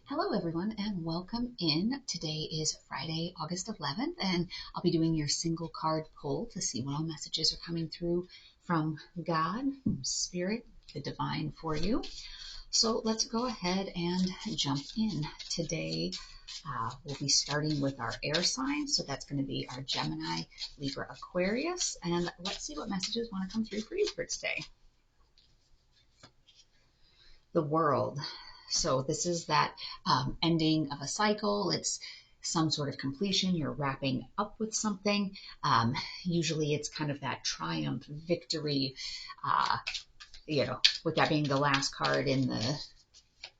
Hello, everyone, and welcome in. Today is Friday, August 11th, and I'll be doing your single card pull to see what all messages are coming through from God, Spirit, the Divine for you. So let's go ahead and jump in. Today, we'll be starting with our air signs. So that's going to be our Gemini, Libra, Aquarius. And let's see what messages want to come through for you for today. The World. So this is that ending of a cycle. It's some sort of completion. You're wrapping up with something. Usually it's kind of that triumph, victory, uh, with that being the last card in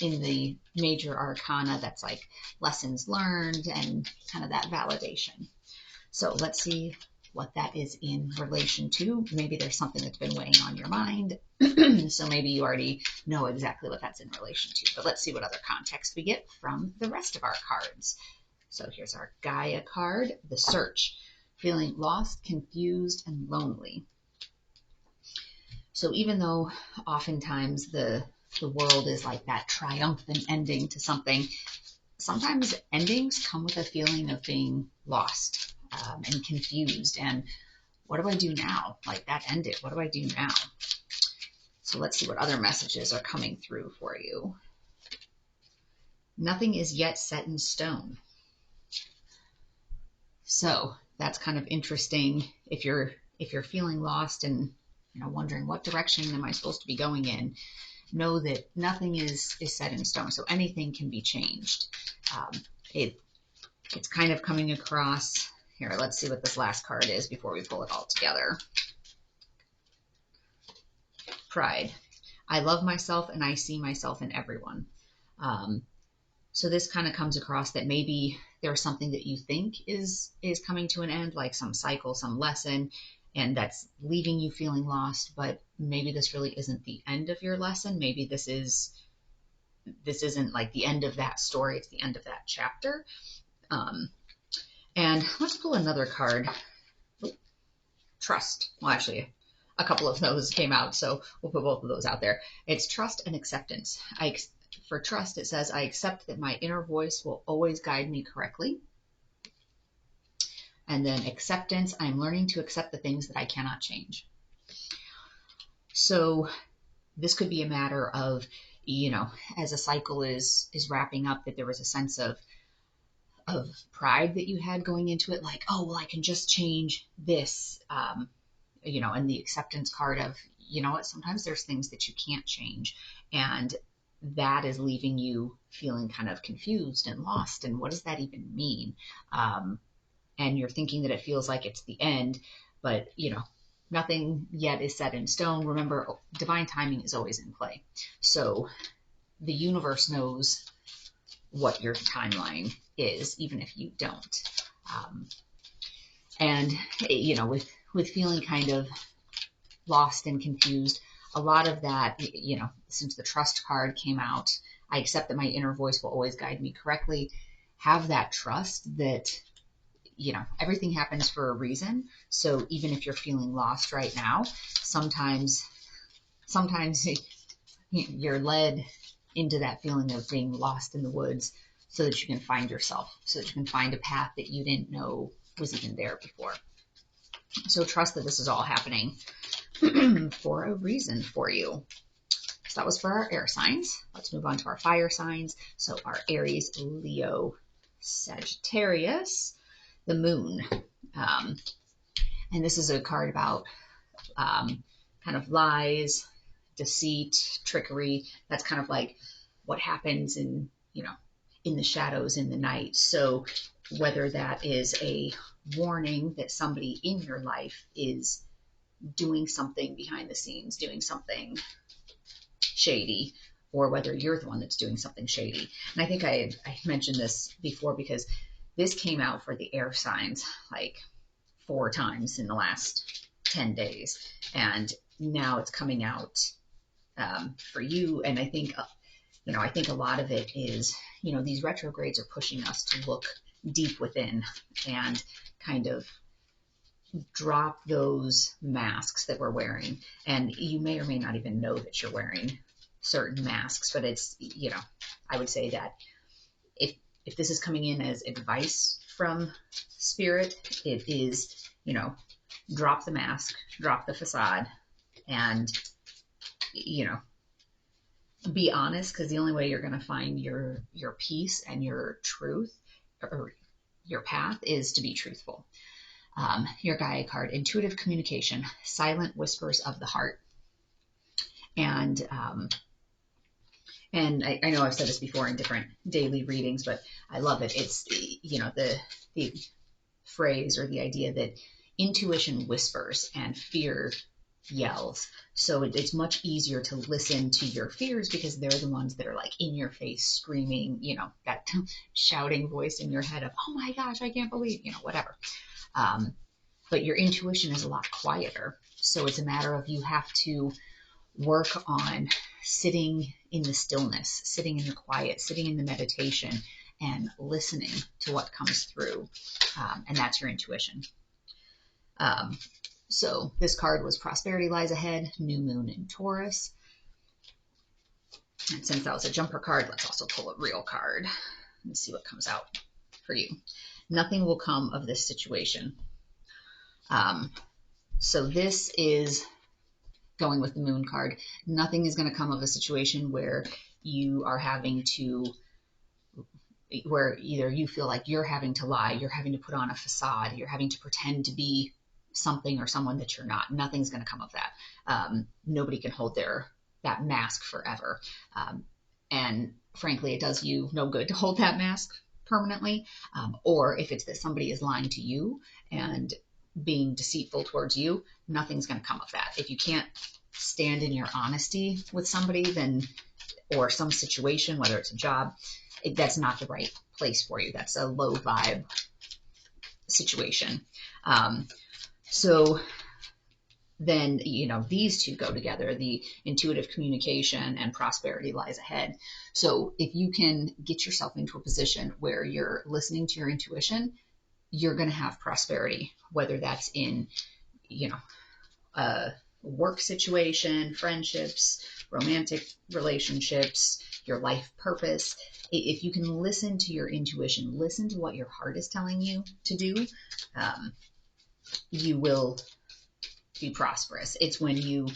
the major arcana. That's like lessons learned and kind of that validation. So let's see what that is in relation to. Maybe there's something that's been weighing on your mind. So maybe you already know exactly what that's in relation to. But let's see what other context we get from the rest of our cards. So here's our Gaia card, the Search. Feeling lost, confused, and lonely. So even though oftentimes the world is like that triumphant ending to something, sometimes endings come with a feeling of being lost and confused. And what do I do now? Like that ended. What do I do now? So let's see what other messages are coming through for you. Nothing is yet set in stone. So that's kind of interesting. If you're feeling lost and wondering what direction am I supposed to be going in, know that nothing is set in stone. So anything can be changed. It's kind of coming across here. Let's see what this last card is before we pull it all together. Pride. I love myself and I see myself in everyone. So this kind of comes across that maybe there's something that you think is coming to an end, like some cycle, some lesson, and that's leaving you feeling lost. But maybe this really isn't the end of your lesson. Maybe this isn't like the end of that story. It's the end of that chapter. And let's pull another card. Trust. Well, actually, a couple of those came out, so we'll put both of those out there. It's trust and acceptance. For trust, it says, I accept that my inner voice will always guide me correctly. And then acceptance, I'm learning to accept the things that I cannot change. So this could be a matter of, as a cycle is wrapping up, that there was a sense of pride that you had going into it, like, oh, well, I can just change this, and the acceptance card of, what, sometimes there's things that you can't change. And that is leaving you feeling kind of confused and lost. And what does that even mean? And you're thinking that it feels like it's the end, but, nothing yet is set in stone. Remember, divine timing is always in play. So the universe knows what your timeline is, even if you don't. And, with feeling kind of lost and confused, a lot of that, since the trust card came out, I accept that my inner voice will always guide me correctly. Have that trust that, everything happens for a reason. So even if you're feeling lost right now, sometimes you're led into that feeling of being lost in the woods so that you can find yourself, so that you can find a path that you didn't know was even there before. So trust that this is all happening for a reason for you. So that was for our air signs. Let's move on to our fire signs. So our Aries, Leo, Sagittarius, the moon. And this is a card about kind of lies, deceit, trickery. That's kind of like what happens in the shadows in the night. So whether that is a warning that somebody in your life is doing something behind the scenes, doing something shady, or whether you're the one that's doing something shady. And I think I mentioned this before because this came out for the air signs like 4 times in the last 10 days. And now it's coming out for you. And I think, I think a lot of it is, these retrogrades are pushing us to look deep within and kind of drop those masks that we're wearing. And you may or may not even know that you're wearing certain masks, but it's, I would say that if this is coming in as advice from spirit, it is, drop the mask, drop the facade, and, be honest, because the only way you're going to find your peace and your truth or your path is to be truthful. Your Gaia card, intuitive communication, silent whispers of the heart. And I know I've said this before in different daily readings, but I love it. It's, the phrase or the idea that intuition whispers and fear yells. So it's much easier to listen to your fears because they're the ones that are like in your face screaming, that shouting voice in your head of, oh my gosh, I can't believe, whatever. But your intuition is a lot quieter. So it's a matter of you have to work on sitting in the stillness, sitting in the quiet, sitting in the meditation, and listening to what comes through. And that's your intuition. So this card was Prosperity Lies Ahead, New Moon in Taurus. And since that was a jumper card, let's also pull a real card and see what comes out for you. Nothing will come of this situation. So this is going with the moon card. Nothing is going to come of a situation where you are having to, where either you feel like you're having to lie, you're having to put on a facade, you're having to pretend to be something or someone that you're not. Nothing's going to come of that. Nobody can hold that mask forever. And frankly, it does you no good to hold that mask permanently. Or if it's that somebody is lying to you and being deceitful towards you, nothing's going to come of that. If you can't stand in your honesty with somebody, then, or some situation, whether it's a job, that's not the right place for you. That's a low vibe situation. So then, these two go together, the intuitive communication and prosperity lies ahead. So if you can get yourself into a position where you're listening to your intuition, you're going to have prosperity, whether that's in, a work situation, friendships, romantic relationships, your life purpose. If you can listen to your intuition, listen to what your heart is telling you to do, you will be prosperous. It's when you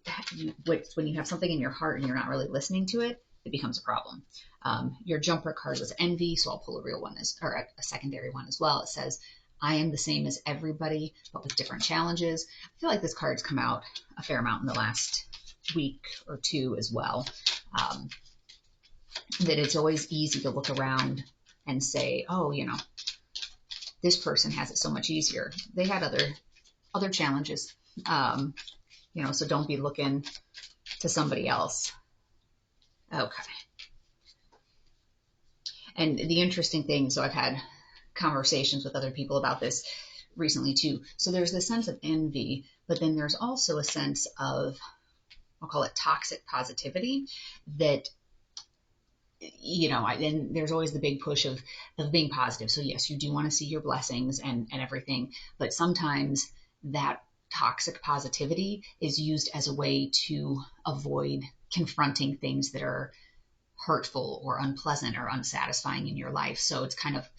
have something in your heart and you're not really listening to it, it becomes a problem. Your jumper card was envy, so I'll pull a real one, or a secondary one as well. It says, I am the same as everybody, but with different challenges. I feel like this card's come out a fair amount in the last week or two as well. That it's always easy to look around and say, oh, this person has it so much easier. They had other challenges, so don't be looking to somebody else. Okay. And the interesting thing, so I've had conversations with other people about this recently too. So there's this sense of envy, but then there's also a sense of, I'll call it toxic positivity that, and there's always the big push of being positive. So yes, you do want to see your blessings and everything, but sometimes that toxic positivity is used as a way to avoid confronting things that are hurtful or unpleasant or unsatisfying in your life. So it's kind of,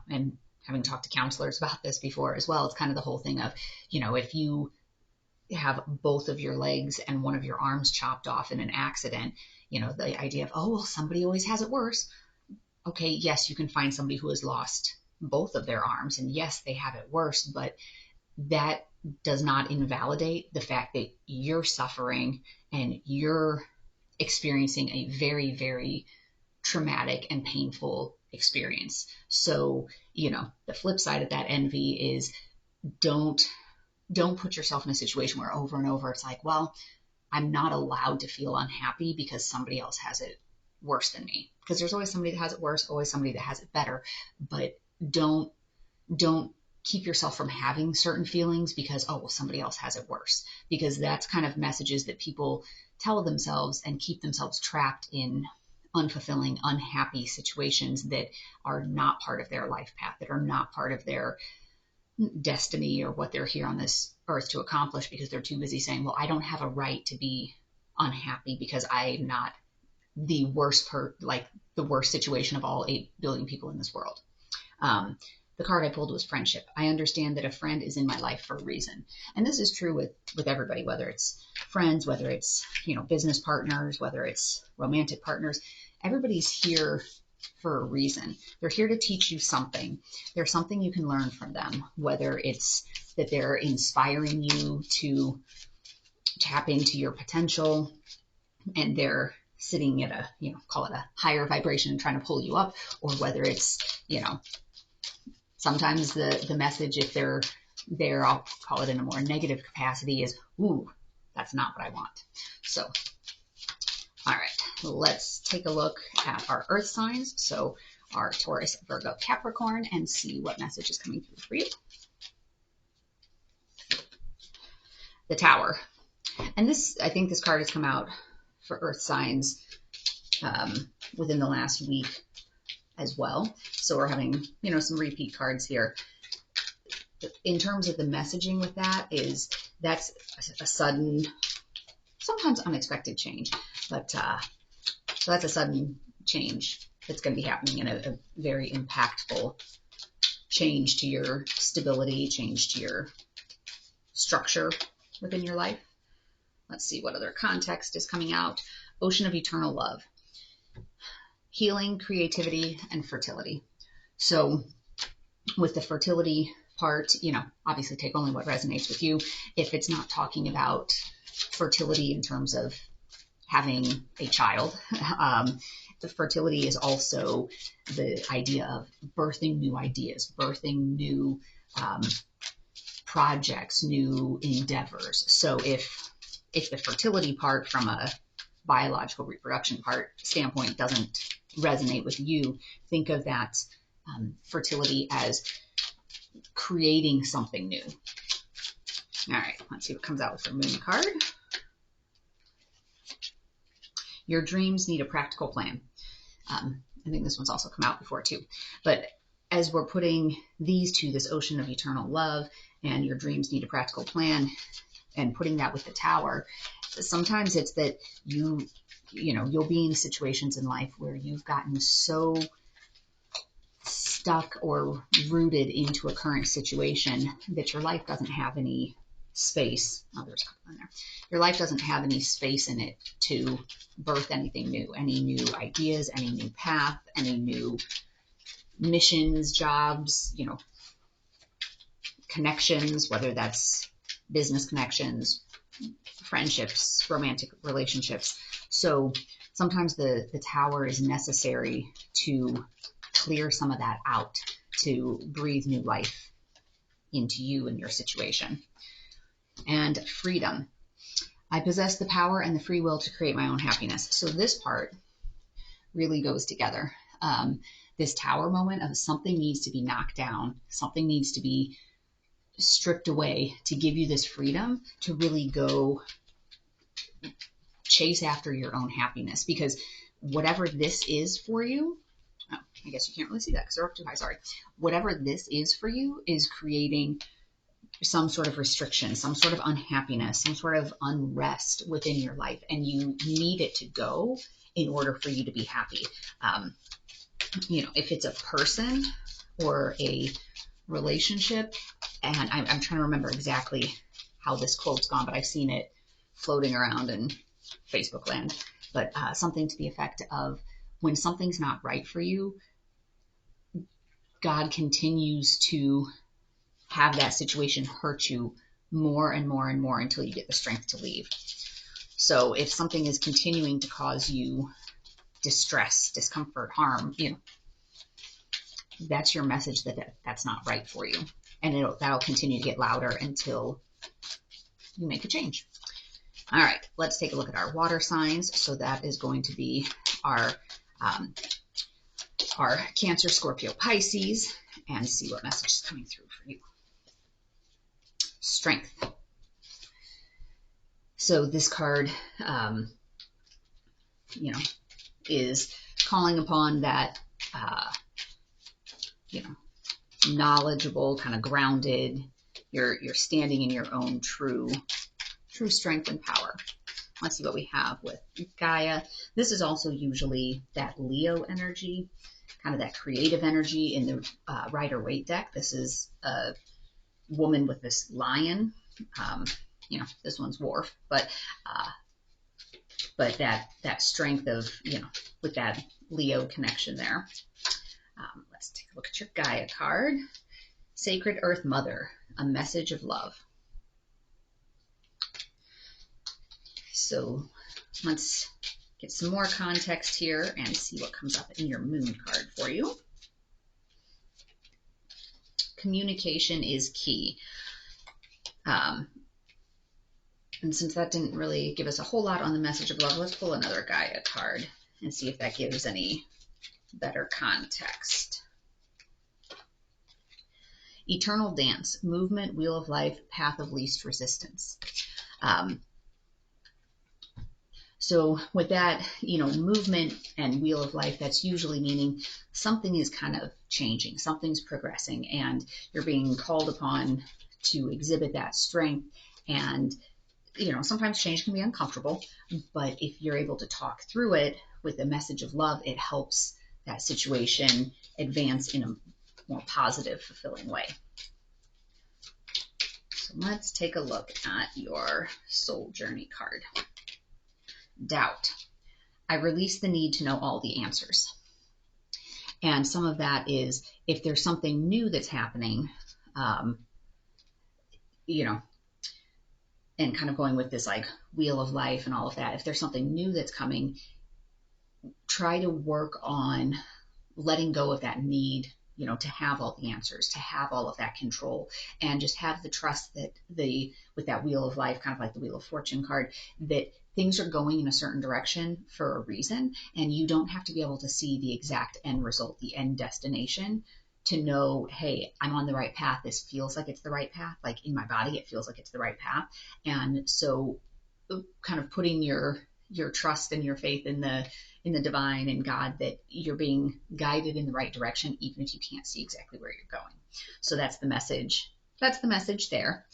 and having talked to counselors about this before as well, it's kind of the whole thing of, if you have both of your legs and one of your arms chopped off in an accident, the idea of, oh, well, somebody always has it worse. Okay, yes, you can find somebody who has lost both of their arms, and yes, they have it worse, but that does not invalidate the fact that you're suffering and you're experiencing a very, very traumatic and painful experience. So, the flip side of that envy is don't put yourself in a situation where over and over it's like, well, I'm not allowed to feel unhappy because somebody else has it worse than me. Because there's always somebody that has it worse, always somebody that has it better. But don't keep yourself from having certain feelings because, oh, well, somebody else has it worse. Because that's kind of messages that people tell themselves and keep themselves trapped in unfulfilling, unhappy situations that are not part of their life path, that are not part of their destiny or what they're here on this earth to accomplish, because they're too busy saying, well, I don't have a right to be unhappy because I'm not the worst the worst situation of all 8 billion people in this world. The card I pulled was friendship. I understand that a friend is in my life for a reason. And this is true with everybody, whether it's friends, whether it's, business partners, whether it's romantic partners. Everybody's here for a reason. They're here to teach you something. There's something you can learn from them, whether it's that they're inspiring you to tap into your potential and they're sitting at a, call it a higher vibration and trying to pull you up, or whether it's, sometimes the message, if they're there, I'll call it in a more negative capacity, is, ooh, that's not what I want. So, all right, let's take a look at our earth signs. So our Taurus, Virgo, Capricorn, and see what message is coming through for you. The Tower. And this, I think this card has come out for earth signs within the last week as well. So we're having, some repeat cards here. In terms of the messaging with that's a sudden, sometimes unexpected change, but so that's a sudden change that's going to be happening, in a very impactful change to your stability, change to your structure within your life. Let's see what other context is coming out. Ocean of eternal love. Healing, creativity, and fertility. So with the fertility part, obviously take only what resonates with you. If it's not talking about fertility in terms of having a child, the fertility is also the idea of birthing new ideas, birthing new projects, new endeavors. So if the fertility part from a biological reproduction part standpoint doesn't resonate with you, think of that fertility as creating something new. All right, let's see what comes out with the Moon card. Your dreams need a practical plan. I think this one's also come out before too. But as we're putting these two, this ocean of eternal love and your dreams need a practical plan, and putting that with the Tower, sometimes it's that you'll be in situations in life where you've gotten so stuck or rooted into a current situation that your life doesn't have any space. Oh, there's a couple in there. Your life doesn't have any space in it to birth anything new, any new ideas, any new path, any new missions, jobs, connections, whether that's business connections, friendships, romantic relationships. So sometimes the Tower is necessary to clear some of that out, to breathe new life into you and your situation. And freedom. I possess the power and the free will to create my own happiness. So this part really goes together. This Tower moment of something needs to be knocked down, something needs to be stripped away to give you this freedom to really go chase after your own happiness. Because whatever this is for you, I guess you can't really see that because they're up too high, sorry. Whatever this is for you is creating some sort of restriction, some sort of unhappiness, some sort of unrest within your life, and you need it to go in order for you to be happy. If it's a person or a relationship, and I'm trying to remember exactly how this quote's gone, but I've seen it floating around in Facebook land, but something to the effect of, when something's not right for you, God continues to have that situation hurt you more and more and more until you get the strength to leave. So if something is continuing to cause you distress, discomfort, harm, that's your message that that's not right for you. And that'll continue to get louder until you make a change. All right, let's take a look at our water signs. So that is going to be our Cancer, Scorpio, Pisces, and see what message is coming through for you. Strength. So this card, is calling upon that, knowledgeable, kind of grounded. You're standing in your own true strength and power. let's see what we have with Gaia. This is also usually that Leo energy, kind of that creative energy in the Rider-Waite deck. This is a woman with this lion. You know, this one's Worf, but that strength of, you know, with that Leo connection there. Let's take a look at your Gaia card. Sacred Earth Mother, a message of love. So let's get some more context here and see what comes up in your moon card for you. Communication is key. And since that didn't really give us a whole lot on the message of love, let's pull another Gaia card and see if that gives any better context. Eternal dance, movement, wheel of life, path of least resistance. So with that, you know, movement and wheel of life, that's usually meaning something is kind of changing, something's progressing, and you're being called upon to exhibit that strength. And, you know, sometimes change can be uncomfortable, but if you're able to talk through it with a message of love, it helps that situation advance in a more positive, fulfilling way. So let's take a look at your soul journey card. Doubt. I release the need to know all the answers. And some of that is if there's something new that's happening, you know, and kind of going with this like wheel of life and all of that, if there's something new that's coming, try to work on letting go of that need, you know, to have all the answers, to have all of that control, and just have the trust that with that wheel of life, kind of like the Wheel of Fortune card, that things are going in a certain direction for a reason, and you don't have to be able to see the exact end result, the end destination, to know, hey, I'm on the right path. This feels like it's the right path. Like in my body, it feels like it's the right path. And so kind of putting your trust and your faith in the divine and God, that you're being guided in the right direction, even if you can't see exactly where you're going. So that's the message. That's the message there.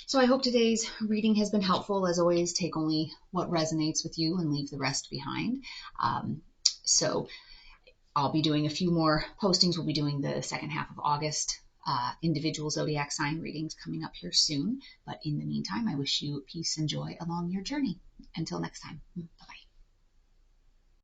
So I hope today's reading has been helpful. As always, take only what resonates with you and leave the rest behind. So I'll be doing a few more postings. We'll be doing the second half of August individual zodiac sign readings coming up here soon. But in the meantime, I wish you peace and joy along your journey. Until next time, bye-bye.